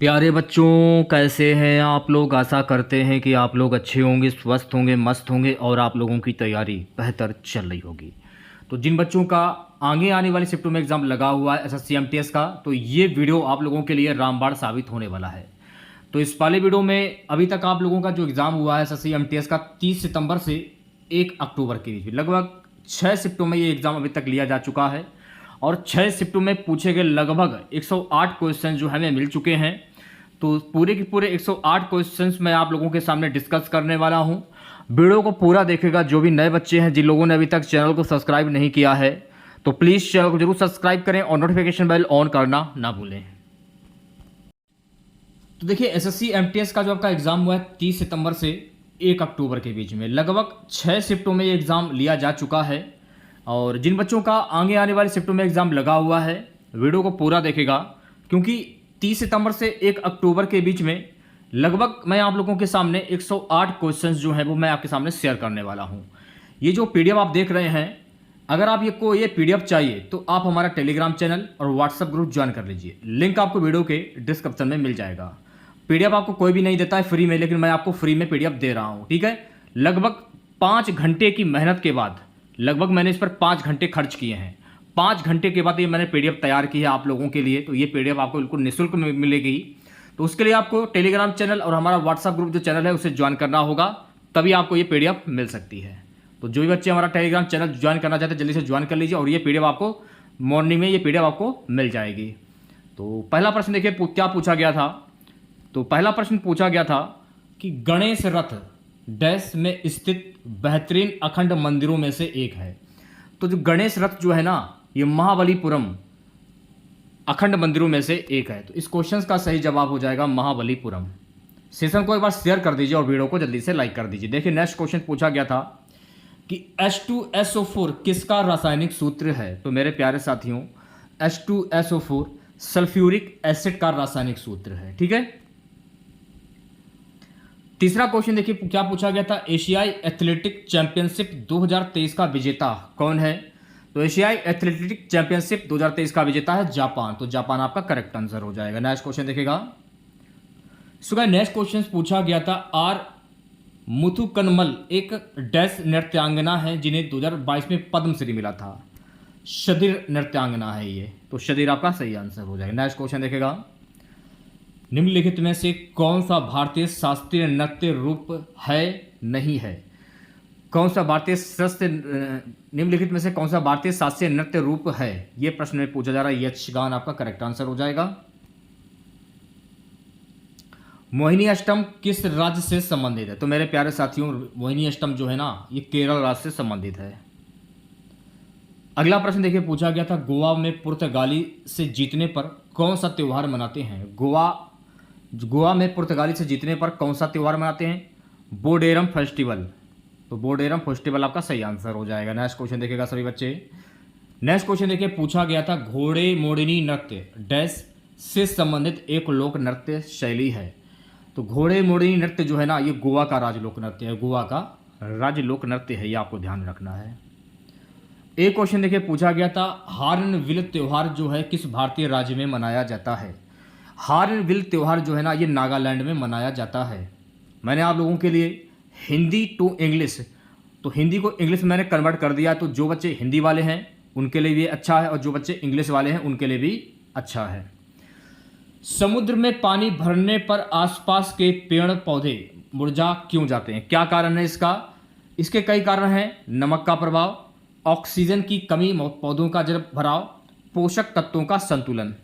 प्यारे बच्चों, कैसे हैं आप लोग। आशा करते हैं कि आप लोग अच्छे होंगे, स्वस्थ होंगे, मस्त होंगे और आप लोगों की तैयारी बेहतर चल रही होगी। तो जिन बच्चों का आगे आने वाली शिफ्टों में एग्ज़ाम लगा हुआ है एसएससी एमटीएस का, तो ये वीडियो आप लोगों के लिए रामबाण साबित होने वाला है। तो इस वाले वीडियो में अभी तक आप लोगों का जो एग्ज़ाम हुआ है एसएससी एमटीएस का 30 सितंबर से 1 अक्टूबर के बीच में, लगभग 6 शिफ्टों में ये एग्ज़ाम अभी तक लिया जा चुका है और 6 शिफ्टों में पूछे गए लगभग 108 क्वेश्चन जो हमें मिल चुके हैं। तो पूरे के पूरे 108 क्वेश्चंस मैं आप लोगों के सामने डिस्कस करने वाला हूं। वीडियो को पूरा देखेगा। जो भी नए बच्चे हैं, जिन लोगों ने अभी तक चैनल को सब्सक्राइब नहीं किया है, तो प्लीज़ चैनल को जरूर सब्सक्राइब करें और नोटिफिकेशन बेल ऑन करना ना भूलें। तो देखिए, एसएससी एमटीएस का जो आपका एग्ज़ाम हुआ है 30 सितंबर से 1 अक्टूबर के बीच में, लगभग 6 शिफ्टों में ये एग्ज़ाम लिया जा चुका है। और जिन बच्चों का आगे आने वाली शिफ्टों में एग्ज़ाम लगा हुआ है, वीडियो को पूरा देखेगा, क्योंकि 30 सितंबर से 1 अक्टूबर के बीच में लगभग मैं आप लोगों के सामने 108 क्वेश्चंस जो हैं वो मैं आपके सामने शेयर करने वाला हूं। ये जो पीडीएफ आप देख रहे हैं, अगर आप ये पीडीएफ चाहिए तो आप हमारा टेलीग्राम चैनल और व्हाट्सएप ग्रुप ज्वाइन कर लीजिए। लिंक आपको वीडियो के डिस्क्रिप्शन में मिल जाएगा। पीडीएफ आपको कोई भी नहीं देता है फ्री में, लेकिन मैं आपको फ्री में पीडीएफ दे रहा हूँ, ठीक है। लगभग 5 घंटे की मेहनत के बाद, लगभग मैंने इस पर 5 घंटे खर्च किए हैं। 5 घंटे के बाद ये मैंने पीडीएफ तैयार की है आप लोगों के लिए। तो ये पीडीएफ आपको बिल्कुल निःशुल्क मिलेगी। तो उसके लिए आपको टेलीग्राम चैनल और हमारा व्हाट्सएप ग्रुप जो चैनल है उसे ज्वाइन करना होगा, तभी आपको ये पीडीएफ मिल सकती है। तो जो भी बच्चे हमारा टेलीग्राम चैनल ज्वाइन करना चाहते हैं, जल्दी से ज्वाइन कर लीजिए और ये पीडीएफ आपको मॉर्निंग में ये पीडीएफ आपको मिल जाएगी। तो पहला प्रश्न देखिए क्या पूछा गया था। तो पहला प्रश्न पूछा गया था कि गणेश रथ डैश में स्थित बेहतरीन अखंड मंदिरों में से एक है। तो जो गणेश रथ जो है ना, ये महाबलीपुरम अखंड मंदिरों में से एक है। तो इस क्वेश्चन का सही जवाब हो जाएगा महाबलीपुरम। सेशन को एक बार शेयर कर दीजिए और वीडियो को जल्दी से लाइक कर दीजिए। देखिए, नेक्स्ट क्वेश्चन पूछा गया था कि H2SO4 किसका रासायनिक सूत्र है। तो मेरे प्यारे साथियों, H2SO4 सल्फ्यूरिक एसिड का रासायनिक सूत्र है, ठीक है। तीसरा क्वेश्चन देखिए क्या पूछा गया था। एशियाई एथलेटिक चैंपियनशिप 2023 का विजेता कौन है। तो एशियाई एथलेटिक चैंपियनशिप 2023 का विजेता है जापान। तो जापान आपका करेक्ट आंसर हो जाएगा। नेक्स्ट क्वेश्चन देखेगा। सो नेक्स्ट क्वेश्चन पूछा गया था आर मुथुकनमल एक डैश नृत्यांगना है जिन्हें 2022 में पद्मश्री मिला था। शदिर नृत्यांगना है ये। तो शदिर आपका सही आंसर हो जाएगा। नेक्स्ट क्वेश्चन देखेगा। निम्नलिखित में से कौन सा भारतीय शास्त्रीय नृत्य रूप है नहीं है। कौन सा भारतीय निम्नलिखित में से कौन सा भारतीय शास्त्रीय नृत्य रूप है, यह प्रश्न में पूछा जा रहा है। यक्षगान आपका करेक्ट आंसर हो जाएगा। मोहिनी अष्टम किस राज्य से संबंधित है। तो मेरे प्यारे साथियों, मोहिनी अष्टम जो है ना, ये केरल राज्य से संबंधित है। अगला प्रश्न देखिए पूछा गया था गोवा में पुर्तगाली से जीतने पर कौन सा त्यौहार मनाते हैं। गोवा में पुर्तगाली से जीतने पर कौन सा त्यौहार मनाते हैं। बोडेरम फेस्टिवल। तो बोडेरम फेस्टिवल आपका सही आंसर हो जाएगा। नेक्स्ट क्वेश्चन देखेगा सभी बच्चे। नेक्स्ट क्वेश्चन देखिए पूछा गया था घोड़े मोड़नी नृत्य डैश से संबंधित एक लोक नृत्य शैली है। तो घोड़े मोड़नी नृत्य जो है ना, ये गोवा का राज्य लोक नृत्य है। गोवा का राज्य लोक नृत्य है, ये आपको ध्यान रखना है। एक क्वेश्चन देखिए पूछा गया था हार्नबिल त्योहार जो है किस भारतीय राज्य में मनाया जाता है। हार्नबिल त्योहार जो है ना, ये नागालैंड में मनाया जाता है। मैंने आप लोगों के लिए हिंदी टू इंग्लिश, तो हिंदी को इंग्लिश में मैंने कन्वर्ट कर दिया। तो जो बच्चे हिंदी वाले हैं उनके लिए भी अच्छा है और जो बच्चे इंग्लिश वाले हैं उनके लिए भी अच्छा है। समुद्र में पानी भरने पर आसपास के पेड़ पौधे मुरझा क्यों जाते हैं। क्या कारण है इसका। इसके कई कारण हैं। नमक का प्रभाव, ऑक्सीजन की कमी, पौधों का जल भराव, पोषक तत्वों का संतुलन।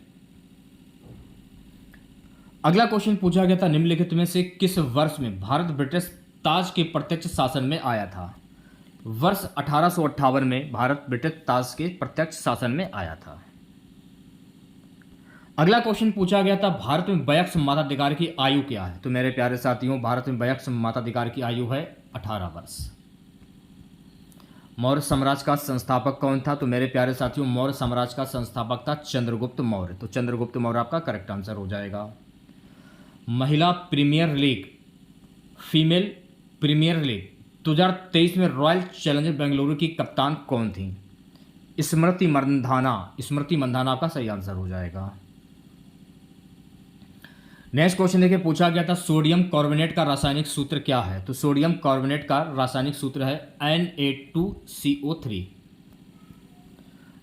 अगला क्वेश्चन पूछा गया था निम्नलिखित में से किस वर्ष में भारत ब्रिटिश ताज के प्रत्यक्ष शासन में आया था। वर्ष 1858 में भारत ब्रिटिश ताज के प्रत्यक्ष शासन में आया था। अगला क्वेश्चन पूछा गया था भारत में वयस्क मताधिकार की आयु क्या है। तो मेरे प्यारे साथियों, भारत में वयस्क मताधिकार की आयु है 18 वर्ष। मौर्य साम्राज्य का संस्थापक कौन था। तो मेरे प्यारे साथियों, मौर्य साम्राज्य का संस्थापक था चंद्रगुप्त मौर्य। तो चंद्रगुप्त मौर्य आपका करेक्ट आंसर हो जाएगा। महिला premier league, female premier league 2023 में रॉयल चैलेंजर बेंगलुरु की कप्तान कौन थी। स्मृति मंधाना। स्मृति मंधाना आपका सही आंसर हो जाएगा। नेक्स्ट क्वेश्चन देखिए पूछा गया था सोडियम कार्बोनेट का रासायनिक सूत्र क्या है। तो सोडियम कार्बोनेट का रासायनिक सूत्र है Na2CO3।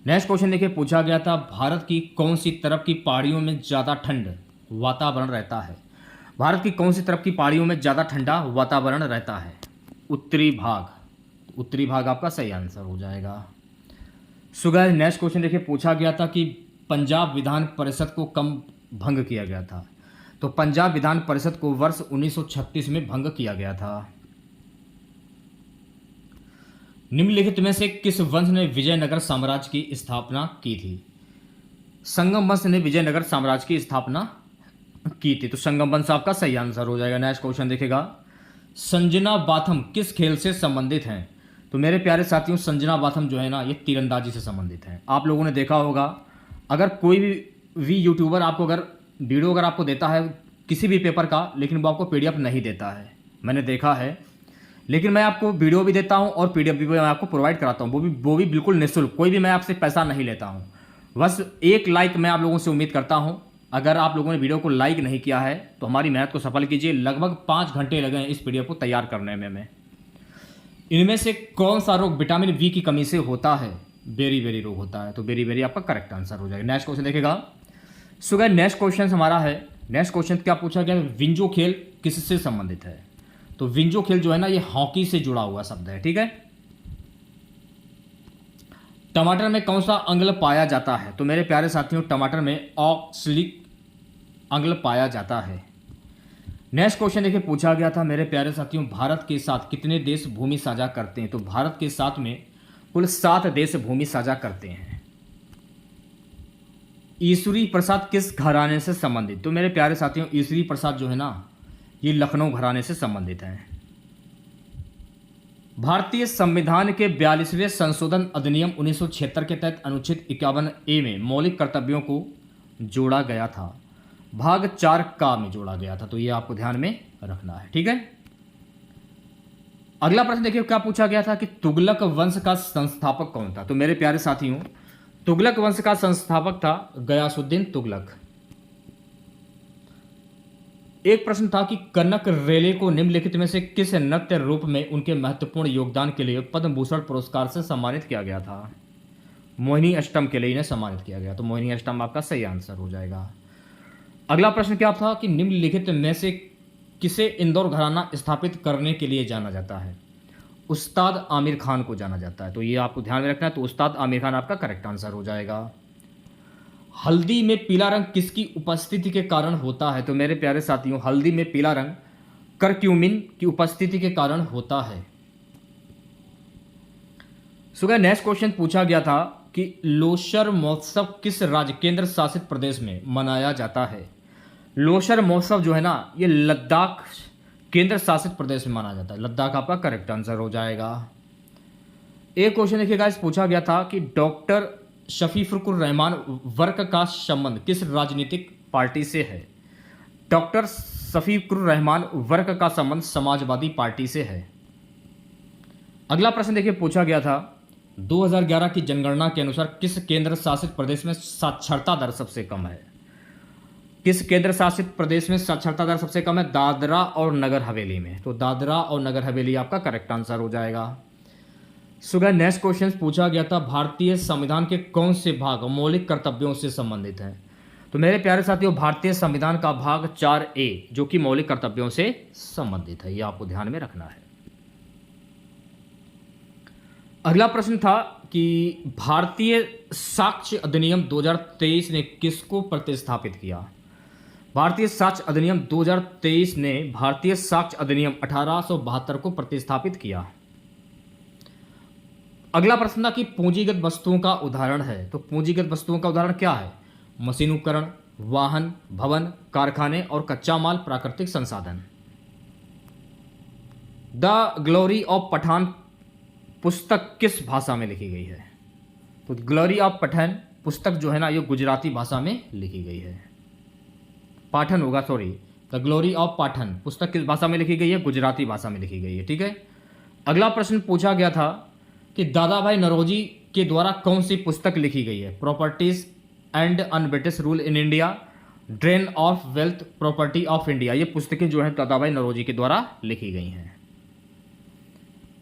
नेक्स्ट क्वेश्चन देखिए पूछा गया था भारत की कौन सी तरफ की पहाड़ियों में ज़्यादा ठंड वातावरण रहता है। भारत की कौन सी तरफ की पहाड़ियों में ज़्यादा ठंडा वातावरण रहता है। उत्तरी भाग। उत्तरी भाग आपका सही आंसर हो जाएगा। सो गाइस नेक्स्ट क्वेश्चन देखिए पूछा गया था कि पंजाब विधान परिषद को कब भंग किया गया था। तो पंजाब विधान परिषद को वर्ष 1936 में भंग किया गया था। निम्नलिखित में से किस वंश ने विजयनगर साम्राज्य की स्थापना की थी। संगम वंश ने विजयनगर साम्राज्य की स्थापना की थी। तो संगम वंश आपका सही आंसर हो जाएगा। नेक्स्ट क्वेश्चन देखेगा संजना बाथम किस खेल से संबंधित हैं। तो मेरे प्यारे साथियों संजना बाथम जो है ना ये तीरंदाजी से संबंधित है। आप लोगों ने देखा होगा अगर कोई भी यूट्यूबर आपको अगर वीडियो अगर आपको देता है किसी भी पेपर का लेकिन वो आपको पीडीएफ नहीं देता है, मैंने देखा है। लेकिन मैं आपको वीडियो भी देता हूं और पीडीएफ भी मैं आपको प्रोवाइड कराता हूं, वो भी बिल्कुल निःशुल्क। कोई भी मैं आपसे पैसा नहीं लेता हूं। बस एक लाइक मैं आप लोगों से उम्मीद करता हूं। अगर आप लोगों ने वीडियो को लाइक नहीं किया है तो हमारी मेहनत को सफल कीजिए। लगभग 5 घंटे लगे हैं इस पीडीएफ को तैयार करने में। इनमें से कौन सा रोग विटामिन बी की कमी से होता है। बेरी रोग होता है। तो बेरी आपका करेक्ट आंसर हो जाएगा। नेक्स्ट क्वेश्चन देखेगा। सो गाइस नेक्स्ट क्वेश्चन हमारा है। नेक्स्ट क्वेश्चन क्या पूछा गया विंजो खेल किससे संबंधित है। तो विंजो खेल जो है ना ये हॉकी से जुड़ा हुआ शब्द है। ठीक है। टमाटर में कौन सा अंग पाया जाता है। तो मेरे प्यारे साथियों टमाटर में ऑक्सलिक अंग पाया जाता है। नेक्स्ट क्वेश्चन देखिए पूछा गया था मेरे प्यारे साथियों भारत के साथ कितने देश भूमि साझा करते हैं। तो भारत के साथ में कुल 7 देश भूमि साझा करते हैं। ईश्वरी प्रसाद किस घराने से संबंधित। तो मेरे प्यारे साथियों ईश्वरी प्रसाद जो है ना ये लखनऊ घराने से संबंधित हैं। भारतीय संविधान के 42वें संशोधन अधिनियम 1976 के तहत अनुच्छेद 51A में मौलिक कर्तव्यों को जोड़ा गया था। भाग 4 का में जोड़ा गया था। तो ये आपको ध्यान में रखना है। ठीक है। अगला प्रश्न देखिए क्या पूछा गया था कि तुगलक वंश का संस्थापक कौन था। तो मेरे प्यारे साथियों तुगलक वंश का संस्थापक था गयासुद्दीन तुगलक। एक प्रश्न था कि कनक रेले को निम्नलिखित में से किस नृत्य रूप में उनके महत्वपूर्ण योगदान के लिए पद्म भूषण पुरस्कार से सम्मानित किया गया था। मोहिनी अष्टम के लिए इन्हें सम्मानित किया गया। तो मोहिनी अष्टम आपका सही आंसर हो जाएगा। अगला प्रश्न क्या था कि निम्नलिखित में से किसे इंदौर घराना स्थापित करने के लिए जाना जाता है। उस्ताद आमिर खान को जाना जाता है। तो ये आपको ध्यान में रखना है। तो उस्ताद आमिर खान आपका करेक्ट आंसर हो जाएगा। हल्दी में पीला रंग किसकी उपस्थिति के कारण होता है। तो मेरे प्यारे साथियों हल्दी में पीला रंग करक्यूमिन की उपस्थिति के कारण होता है। सुबह नेक्स्ट क्वेश्चन पूछा गया था कि लोसर महोत्सव किस राज्य केंद्र शासित प्रदेश में मनाया जाता है। लोसर महोत्सव जो है ना ये लद्दाख केंद्र शासित प्रदेश में माना जाता है। लद्दाख आपका करेक्ट आंसर हो जाएगा। एक क्वेश्चन देखिएगा इस पूछा गया था कि डॉक्टर शफीकुर रहमान वर्क का संबंध किस राजनीतिक पार्टी से है। डॉक्टर शफीकुर रहमान वर्क का संबंध समाजवादी पार्टी से है। अगला प्रश्न देखिए पूछा गया था 2011 की जनगणना के अनुसार किस केंद्र शासित प्रदेश में साक्षरता दर सबसे कम है। किस केंद्र शासित प्रदेश में साक्षरता दर सबसे कम है। दादरा और नगर हवेली में। तो दादरा और नगर हवेली आपका करेक्ट आंसर हो जाएगा। सुबह नेक्स्ट क्वेश्चन पूछा गया था भारतीय संविधान के कौन से भाग मौलिक कर्तव्यों से संबंधित हैं। तो मेरे प्यारे साथियों भारतीय संविधान का भाग 4A जो कि मौलिक कर्तव्यों से संबंधित है। यह आपको ध्यान में रखना है। अगला प्रश्न था कि भारतीय साक्ष्य अधिनियम 2023 ने किसको प्रतिस्थापित किया। भारतीय साक्ष्य अधिनियम 2023 ने भारतीय साक्ष्य अधिनियम 1872 को प्रतिस्थापित किया। अगला प्रश्न था कि पूंजीगत वस्तुओं का उदाहरण है। तो पूंजीगत वस्तुओं का उदाहरण क्या है। मशीन उपकरण, वाहन, भवन, कारखाने और कच्चा माल, प्राकृतिक संसाधन। द ग्लोरी ऑफ पठान पुस्तक किस भाषा में लिखी गई है। तो ग्लोरी ऑफ पठान पुस्तक जो है ना ये गुजराती भाषा में लिखी गई है। पाठन होगा सॉरी। द ग्लोरी ऑफ पाठन पुस्तक किस भाषा में लिखी गई है। गुजराती भाषा में लिखी गई है। ठीक है। अगला प्रश्न पूछा गया था कि दादा भाई नौरोजी के द्वारा कौन सी पुस्तक लिखी गई है। Properties and un British rule in India, drain of wealth property of India. ये पुस्तकें जो हैं दादाभाई नौरोजी के द्वारा लिखी गई हैं।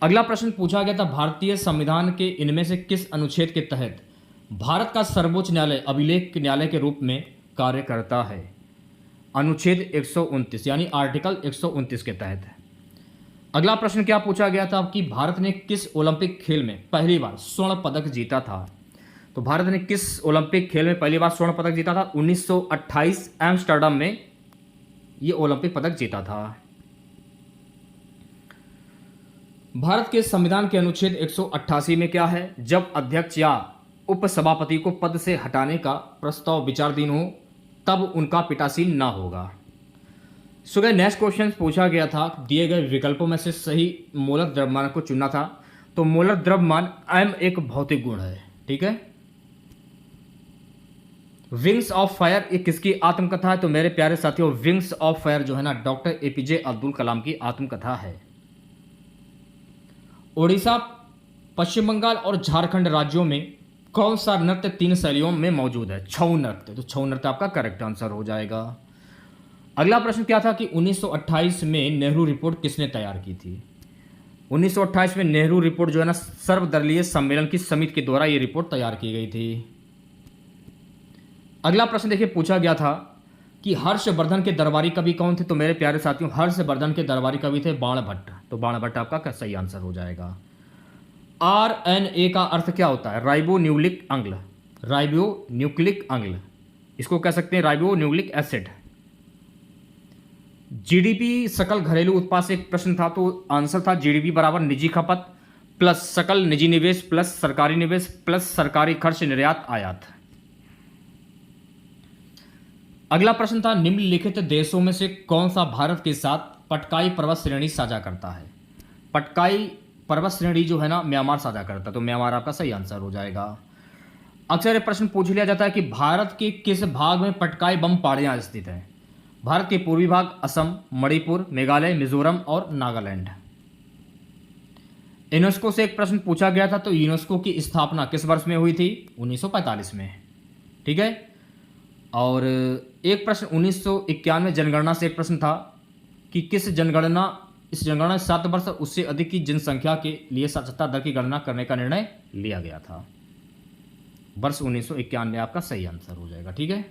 अगला प्रश्न पूछा गया था, भारतीय संविधान के इनमें से किस अनुच्छेद के तहत भारत का सर्वोच्च न्यायालय अभिलेख न्यायालय के रूप में कार्य करता है? अनुच्छेद 129 यानी आर्टिकल 129 के तहत। अगला प्रश्न क्या पूछा गया था कि भारत ने किस ओलंपिक खेल में पहली बार स्वर्ण पदक जीता था? तो भारत ने किस ओलंपिक खेल में पहली बार स्वर्ण पदक जीता था? 1928 एम्स्टर्डम में ये ओलंपिक पदक जीता था। भारत के संविधान के अनुच्छेद 188 में क्या है? जब अध्यक्ष या उपसभापति को पद से हटाने का प्रस्ताव विचाराधीन हो तब उनका पीठासीन ना होगा। सो गए नेक्स्ट क्वेश्चन पूछा गया था, दिए गए विकल्पों में से सही मोलर द्रव्यमान को चुनना था। तो मोलर द्रव्यमान m एक भौतिक गुण है, ठीक है। विंग्स ऑफ फायर ये किसकी आत्मकथा है? तो मेरे प्यारे साथियों, विंग्स ऑफ फायर जो है ना डॉक्टर एपीजे अब्दुल कलाम की आत्मकथा है। ओडिशा, पश्चिम बंगाल और झारखंड राज्यों में कौन सा नृत्य 3 शैलियों में मौजूद है? छऊ नृत्य। तो छऊ नृत्य आपका करेक्ट आंसर हो जाएगा। अगला प्रश्न क्या था कि 1928 में नेहरू रिपोर्ट किसने तैयार की थी? 1928 में नेहरू रिपोर्ट जो है ना सर्वदलीय सम्मेलन की समिति के द्वारा ये रिपोर्ट तैयार की गई थी। अगला प्रश्न देखिए पूछा गया था कि हर्षवर्धन के दरबारी कवि कौन थे? तो मेरे प्यारे साथियों, हर्षवर्धन के दरबारी कवि थे बाणभट्ट। तो बाणभट्ट आपका सही आंसर हो जाएगा। RNA का अर्थ क्या होता है? राइबो न्यूक्लिक अम्ल। राइबो न्यूक्लिक अम्ल, इसको कह सकते हैं राइबो न्यूक्लिक एसिड। जीडीपी सकल घरेलू उत्पाद से एक प्रश्न था, तो आंसर था जीडीपी बराबर निजी खपत प्लस सकल निजी निवेश प्लस सरकारी निवेश प्लस सरकारी खर्च निर्यात आयात। अगला प्रश्न था, निम्नलिखित देशों में से कौन सा भारत के साथ पटकाई पर्वत श्रेणी साझा करता है? पटकाई पर्वत श्रेणी जो है ना म्यांमार साझा करता है। तो म्यांमार आपका सही आंसर हो जाएगा। अक्सर ये प्रश्न पूछ लिया जाता है कि भारत के किस भाग में पटकाई बम पहाड़ियां स्थित हैं? भारत के पूर्वी भाग असम, मणिपुर, मेघालय, मिजोरम और नागालैंड। यूनेस्को से एक प्रश्न पूछा गया था, तो यूनेस्को की स्थापना किस वर्ष में हुई थी? 1945 में, ठीक है। और एक प्रश्न 1991 जनगणना से एक प्रश्न था कि किस जनगणना इस जनगणना 7 वर्ष उससे अधिक की जनसंख्या के लिए साक्षरता दर की गणना करने का निर्णय लिया गया था। वर्ष 1991 आपका सही आंसर हो जाएगा, ठीक है।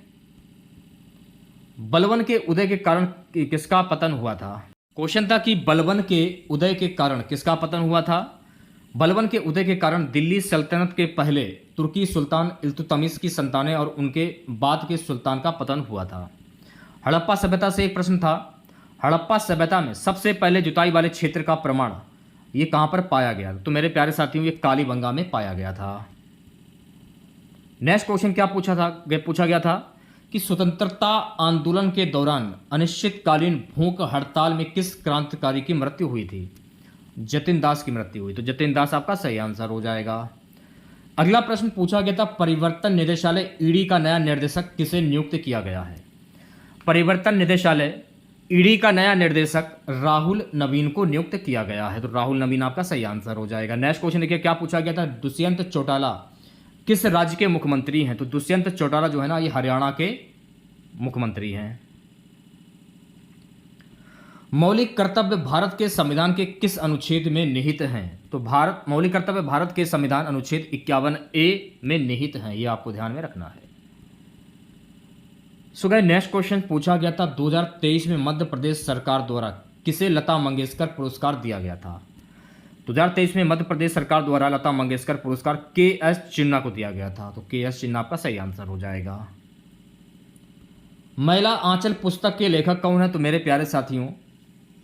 बलबन के उदय के कारण किसका पतन हुआ था? क्वेश्चन था कि बलबन के उदय के कारण किसका पतन हुआ था? बलबन के उदय के कारण दिल्ली सल्तनत के पहले तुर्की सुल्तान इल्तुतमिश की संतानें और उनके बाद के सुल्तान का पतन हुआ था। हड़प्पा सभ्यता से एक प्रश्न था, हड़प्पा सभ्यता में सबसे पहले जुताई वाले क्षेत्र का प्रमाण ये कहाँ पर पाया गया? तो मेरे प्यारे साथियों, ये कालीबंगा में पाया गया था। नेक्स्ट क्वेश्चन क्या पूछा गया था कि स्वतंत्रता आंदोलन के दौरान अनिश्चितकालीन भूख हड़ताल में किस क्रांतिकारी की मृत्यु हुई थी? जतिन दास की मृत्यु हुई। तो जतिन दास आपका सही आंसर हो जाएगा। अगला प्रश्न पूछा गया था, परिवर्तन निदेशालय ईडी का नया निर्देशक किसे नियुक्त किया गया है? परिवर्तन निदेशालय ईडी का नया निर्देशक राहुल नवीन को नियुक्त किया गया है। तो राहुल नवीन आपका सही आंसर हो जाएगा। नेक्स्ट क्वेश्चन देखिए क्या पूछा गया था, दुष्यंत चौटाला किस राज्य के मुख्यमंत्री हैं? तो दुष्यंत चौटाला जो है ना ये हरियाणा के मुख्यमंत्री हैं। मौलिक कर्तव्य भारत के संविधान के किस अनुच्छेद में निहित हैं? तो मौलिक कर्तव्य भारत के संविधान अनुच्छेद 51A में निहित हैं, ये आपको ध्यान में रखना है। सो गाइस नेक्स्ट क्वेश्चन पूछा गया था, 2023 में मध्य प्रदेश सरकार द्वारा किसे लता मंगेशकर पुरस्कार दिया गया था? 2023 में मध्य प्रदेश सरकार द्वारा लता मंगेशकर पुरस्कार KS चिन्ना को दिया गया था। तो KS चिन्ना आपका सही आंसर हो जाएगा। मैला आंचल पुस्तक के लेखक कौन है? तो मेरे प्यारे साथियों,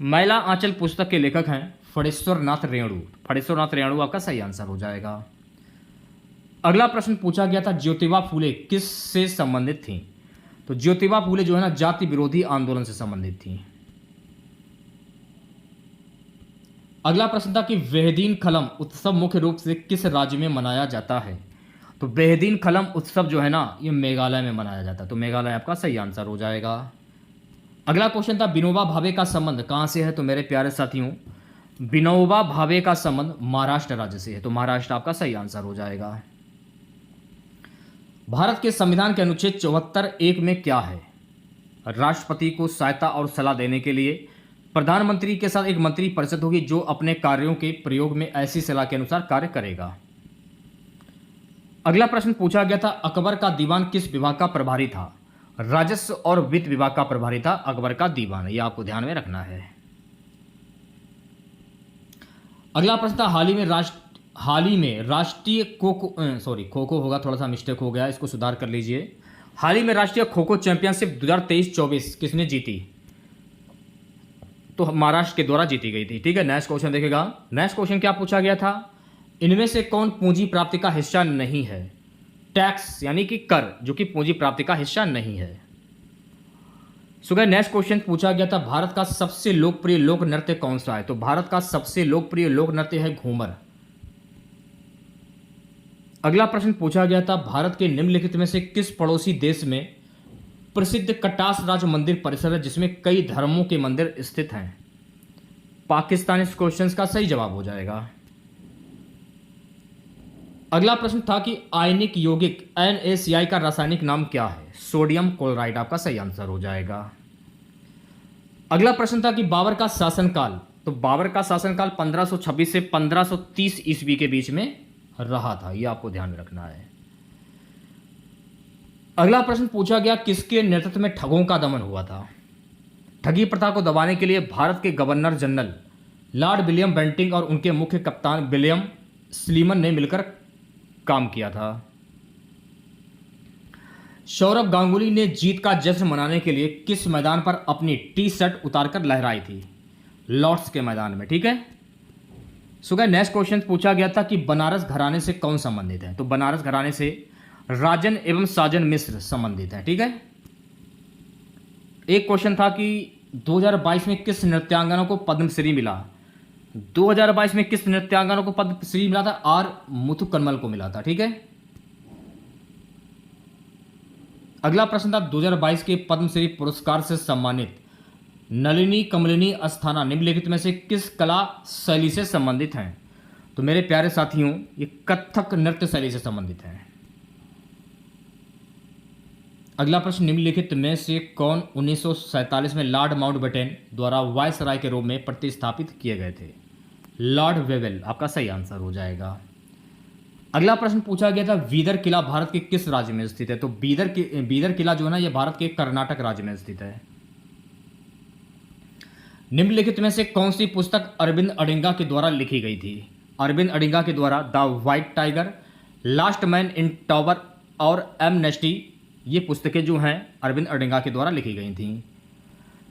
मैला आंचल पुस्तक के लेखक हैं फणेश्वर नाथ रेणु। फणेश्वर नाथ रेणु आपका सही आंसर हो जाएगा। अगला प्रश्न पूछा गया था, ज्योतिबा फूले किस से संबंधित थी? तो ज्योतिबा फूले जो है ना जाति विरोधी आंदोलन से संबंधित थी। अगला प्रश्न था कि बेहदीन खलम उत्सव मुख्य रूप से किस राज्य में मनाया जाता है? तो बेहदीन खलम उत्सव जो है ना ये मेघालय में मनाया जाता है। तो मेघालय आपका सही आंसर हो जाएगा। अगला क्वेश्चन था, विनोबा भावे का संबंध कहां से है? तो मेरे प्यारे साथियों, विनोबा भावे का संबंध महाराष्ट्र राज्य से है। तो महाराष्ट्र आपका सही आंसर हो जाएगा। भारत के संविधान के अनुच्छेद 74(1) में क्या है? राष्ट्रपति को सहायता और सलाह देने के लिए प्रधानमंत्री के साथ एक मंत्री परिषद होगी जो अपने कार्यों के प्रयोग में ऐसी सलाह के अनुसार कार्य करेगा। अगला प्रश्न पूछा गया था, अकबर का दीवान किस विभाग का प्रभारी था? राजस्व और वित्त विभाग का प्रभारी था अकबर का दीवान, यह आपको ध्यान में रखना है। अगला प्रश्न था, हाल ही में राष्ट्रीय खो खो होगा, थोड़ा सा मिस्टेक हो गया, इसको सुधार कर लीजिए। हाल ही में राष्ट्रीय खो खो चैंपियनशिप 2023-24 किसने जीती? तो महाराष्ट्र के द्वारा जीती गई थी। ठीक है, नेक्स्ट क्वेश्चन देखेगा। नेक्स्ट क्वेश्चन क्या पूछा गया था, इनमें से कौन पूंजी प्राप्ति का हिस्सा नहीं है? टैक्स यानी कि कर, जो कि पूंजी प्राप्ति का हिस्सा नहीं है। नेक्स्ट क्वेश्चन पूछा गया था, भारत का सबसे लोकप्रिय लोक नृत्य कौन सा है? तो भारत का सबसे लोकप्रिय लोक नृत्य है घूमर। अगला प्रश्न पूछा गया था, भारत के निम्नलिखित में से किस पड़ोसी देश में प्रसिद्ध कटास राज मंदिर परिसर है जिसमें कई धर्मों के मंदिर स्थित हैं? पाकिस्तान इस क्वेश्चन का सही जवाब हो जाएगा। अगला प्रश्न था कि आयनिक यौगिक NaCl का रासायनिक नाम क्या है? सोडियम क्लोराइड आपका सही आंसर हो जाएगा। अगला प्रश्न था कि बाबर का शासनकाल, तो बाबर का शासनकाल 1526 से 1530 ईस्वी के बीच में रहा था, यह आपको ध्यान में रखना है। अगला प्रश्न पूछा गया, किसके नेतृत्व में ठगों का दमन हुआ था? ठगी प्रथा को दबाने के लिए भारत के governor general Lord William Bentinck और उनके मुख्य कप्तान विलियम स्लीमन ने मिलकर काम किया था। सौरव गांगुली ने जीत का जश्न मनाने के लिए किस मैदान पर अपनी टी-शर्ट उतारकर लहराई थी? लॉर्ड्स के मैदान में। ठीक है, नेक्स्ट क्वेश्चन पूछा गया था कि बनारस घराने से कौन संबंधित है? तो बनारस घराने से राजन एवं साजन मिश्र संबंधित है। ठीक है, एक क्वेश्चन था कि 2022 में किस नृत्यांगना को पद्मश्री मिला? 2022 में किस नृत्यांगना को पद्मश्री मिला था? आर मुथुकन्मल को मिला था। ठीक है, अगला प्रश्न था, 2022 के पद्मश्री पुरस्कार से सम्मानित नलिनी कमलिनी अस्थाना निम्नलिखित में से किस कला शैली से संबंधित हैं? तो मेरे प्यारे साथियों, ये कथक नृत्य शैली से संबंधित हैं। अगला प्रश्न, निम्नलिखित में से कौन 1947 में लॉर्ड माउंटबेटन द्वारा वायसराय के रूप में प्रतिस्थापित किए गए थे? लॉर्ड वेवेल आपका सही आंसर हो जाएगा। अगला प्रश्न पूछा गया था, बीदर किला भारत के किस राज्य में स्थित है? तो बीदर किला जो है ना, यह भारत के कर्नाटक राज्य में स्थित है। निम्नलिखित में से कौन सी पुस्तक अरविंद अडिगा के द्वारा लिखी गई थी? अरविंद अडिगा के द्वारा the white tiger, last man in tower और एमनेस्टी, ये पुस्तकें जो हैं अरविंद अडिगा के द्वारा लिखी गई थीं।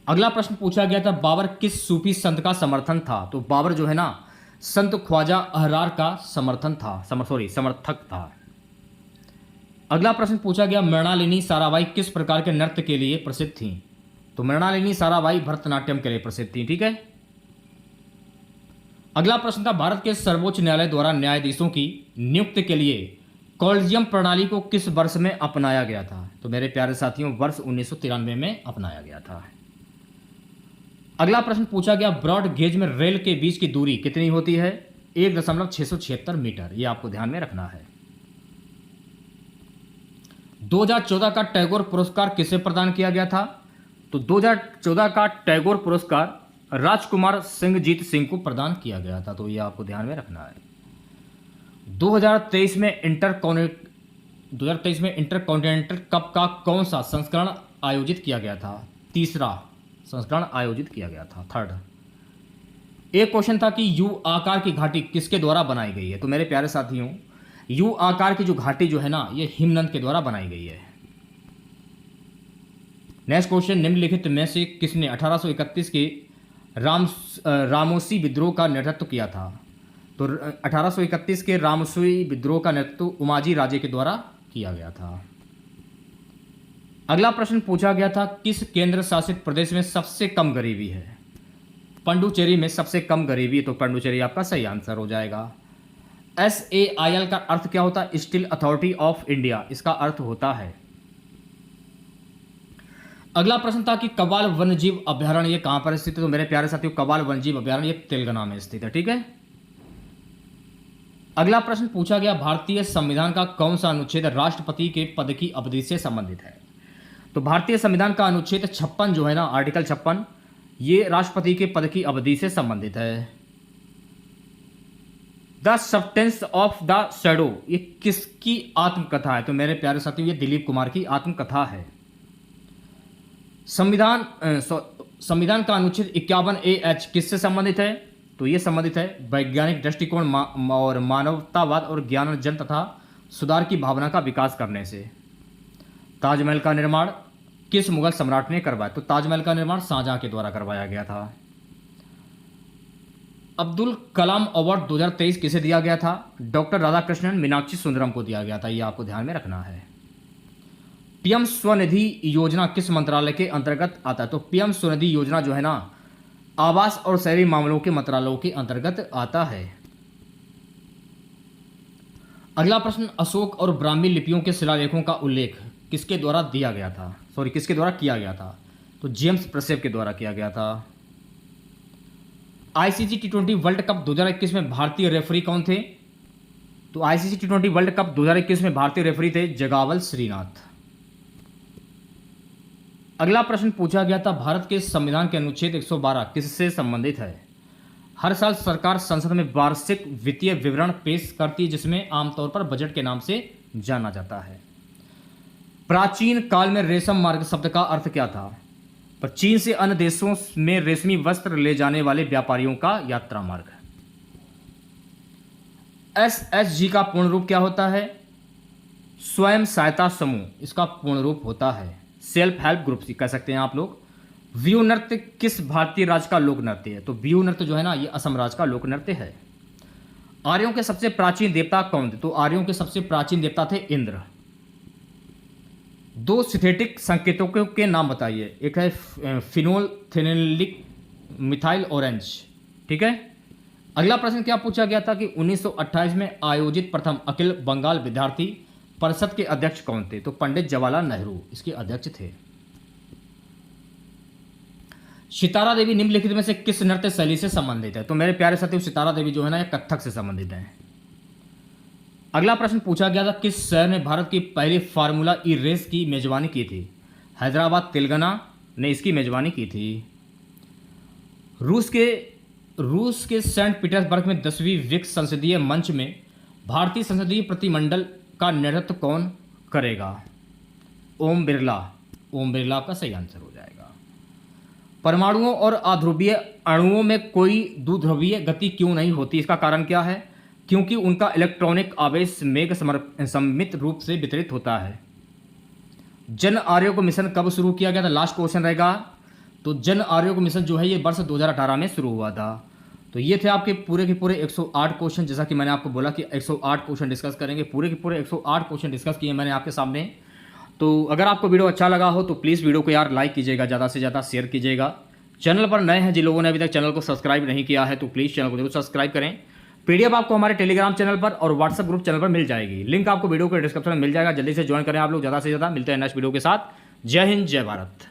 अगला प्रश्न पूछा गया था, बाबर किस सूफी संत का समर्थन था? तो बाबर जो है ना, संत ख्वाजा अहरार का समर्थक था। अगला प्रश्न पूछा गया, मृणालिनी साराभाई किस प्रकार के नृत्य के लिए प्रसिद्ध थीं? तो मृणालिनी साराभाई भरतनाट्यम के लिए प्रसिद्ध थी। ठीक है, अगला प्रश्न था, भारत के सर्वोच्च न्यायालय द्वारा न्यायाधीशों की नियुक्ति के लिए कॉलेजियम प्रणाली को किस वर्ष में अपनाया गया था? तो मेरे प्यारे साथियों, वर्ष 1993 में अपनाया गया था। अगला प्रश्न पूछा गया, ब्रॉड गेज में रेल के बीच की दूरी कितनी होती है? 1.676 मीटर, यह आपको ध्यान में रखना है। 2014 का टैगोर पुरस्कार किसे प्रदान किया गया था? तो 2014 का टैगोर पुरस्कार राजकुमार सिंहजीत सिंह को प्रदान किया गया था, तो यह आपको ध्यान में रखना है। 2023 में इंटरकॉन्टिनेंटल कप का कौन सा संस्करण आयोजित किया गया था? तीसरा संस्करण आयोजित किया गया था, थर्ड। एक क्वेश्चन था कि यू आकार की घाटी किसके द्वारा बनाई गई है? तो मेरे प्यारे साथियों, यू आकार की जो घाटी जो है ना, ये हिमनद के द्वारा बनाई गई है। नेक्स्ट क्वेश्चन, निम्नलिखित में से किसने 1831 के रामोसी विद्रोह का नेतृत्व किया था? तो 1831 के रामोसी विद्रोह का नेतृत्व उमाजी राजे के द्वारा किया गया था। अगला प्रश्न पूछा गया था, किस केंद्र शासित प्रदेश में सबसे कम गरीबी है? पंडुचेरी में सबसे कम गरीबी है, तो पंडुचेरी आपका सही आंसर हो जाएगा। SAIL का अर्थ क्या होता है? स्टील अथॉरिटी ऑफ इंडिया, इसका अर्थ होता है। अगला प्रश्न था कि कव्वाल वन्यजीव अभ्यारण्य ये कहां पर स्थित है? तो मेरे प्यारे साथियों, कव्वाल वन्यजीव अभ्यारण्य ये तेलंगाना में स्थित है। ठीक है, अगला प्रश्न पूछा गया, भारतीय संविधान का कौन सा अनुच्छेद राष्ट्रपति के पद की अवधि से संबंधित है? तो भारतीय संविधान का अनुच्छेद 56 जो है ना, आर्टिकल 56, ये राष्ट्रपति के पद की अवधि से संबंधित है। The substance of the shadow, ये किसकी आत्मकथा है? तो मेरे प्यारे साथियों, ये दिलीप कुमार की आत्मकथा है। संविधान का अनुच्छेद 51A(h) किससे संबंधित है? तो ये संबंधित है वैज्ञानिक दृष्टिकोण और मानवतावाद और ज्ञानार्जन तथा सुधार की भावना का विकास करने से। ताजमहल का निर्माण किस मुगल सम्राट ने करवाया? तो ताजमहल का निर्माण शाहजहां के द्वारा करवाया गया था। अब्दुल कलाम अवार्ड 2023 किसे दिया गया था? डॉक्टर राधाकृष्णन मीनाक्षी सुंदरम को दिया गया था, ये आपको ध्यान में रखना है। पीएम स्वनिधि योजना किस मंत्रालय के अंतर्गत आता है? तो पीएम स्वनिधि योजना जो है ना, आवास और शहरी मामलों के मंत्रालयों के अंतर्गत आता है। अगला प्रश्न, अशोक और ब्राह्मी लिपियों के शिलालेखों का उल्लेख किसके द्वारा दिया गया था? किसके द्वारा किया गया था? तो जेम्स प्रेसेप के द्वारा किया गया था। आईसीसी T20 वर्ल्ड कप 2021 में भारतीय रेफरी कौन थे? तो आईसीसी T20 वर्ल्ड कप 2021 में भारतीय रेफरी थे जगावल श्रीनाथ। अगला प्रश्न पूछा गया था, भारत के संविधान के अनुच्छेद 112 किससे संबंधित है? हर साल सरकार संसद में वार्षिक वित्तीय विवरण पेश करती है, जिसमें आमतौर पर बजट के नाम से जाना जाता है। प्राचीन काल में रेशम मार्ग शब्द का अर्थ क्या था? पर चीन से अन्य देशों में रेशमी वस्त्र ले जाने वाले व्यापारियों का यात्रा मार्ग। SHG का पूर्ण रूप क्या होता है? स्वयं सहायता समूह, इसका पूर्ण रूप होता है। सेल्फ हेल्प ग्रुप कह सकते हैं आप लोग। बिहू नृत्य किस भारतीय राज्य का लोक नृत्य है? तो बिहू नृत्य जो है ना, ये असम राज्य का लोक नृत्य है। आर्यों के सबसे प्राचीन देवता कौन थे? तो आर्यों के सबसे प्राचीन देवता थे इंद्र। दो सिंथेटिक संकेतों के नाम बताइए। एक है फिनोल्फेनोलिक मिथाइल ऑरेंज, ठीक है। अगला प्रश्न क्या पूछा गया था कि 1928 में आयोजित प्रथम अखिल बंगाल विद्यार्थी परिषद के अध्यक्ष कौन थे? तो पंडित जवाहरलाल नेहरू इसके अध्यक्ष थे। सितारा देवी निम्नलिखित में से किस नृत्य शैली से संबंधित है? तो मेरे प्यारे साथियों, सितारा देवी जो है ना, ये कथक से संबंधित है। अगला प्रश्न पूछा गया था, किस शहर ने भारत की पहली फार्मूला ई रेस की मेजबानी की थी? हैदराबाद तेलंगाना ने इसकी मेजबानी की थी। रूस के सेंट पीटर्सबर्ग में 10वीं विश्व संसदीय मंच में भारतीय संसदीय प्रतिनिधिमंडल का नेतृत्व कौन करेगा? ओम बिरला। ओम बिरला का सही आंसर हो जाएगा। परमाणुओं और अध्रुवीय अणुओं में कोई द्विध्रुवीय गति क्यों नहीं होती? इसका कारण क्या है? क्योंकि उनका इलेक्ट्रॉनिक आवेश मेघ सममित रूप से वितरित होता है। जन आरोग्य मिशन कब शुरू किया गया था? लास्ट क्वेश्चन रहेगा। तो जन आरोग्य मिशन जो है ये वर्ष 2018 में शुरू हुआ था। तो ये थे आपके पूरे के पूरे 108 क्वेश्चन। जैसा कि मैंने आपको बोला कि 108 क्वेश्चन डिस्कस करेंगे, पूरे के पूरे 108 क्वेश्चन डिस्कस किए मैंने आपके सामने। तो अगर आपको वीडियो अच्छा लगा हो तो प्लीज़ वीडियो को यार लाइक कीजिएगा, ज़्यादा से ज़्यादा शेयर कीजिएगा। चैनल पर नए हैं जिन लोगों ने अभी तक चैनल को सब्सक्राइब नहीं किया है तो प्लीज़ चैनल को जरूर सब्सक्राइब करें। पीडीएफ आपको हमारे टेलीग्राम चैनल पर और व्हाट्सएप ग्रुप चैनल पर मिल जाएगी। लिंक आपको वीडियो के डिस्क्रिप्शन में मिल जाएगा। जल्दी से ज्वाइन करें आप लोग। ज़्यादा से ज़्यादा मिलते हैं नेक्स्ट वीडियो के साथ। जय हिंद, जय भारत।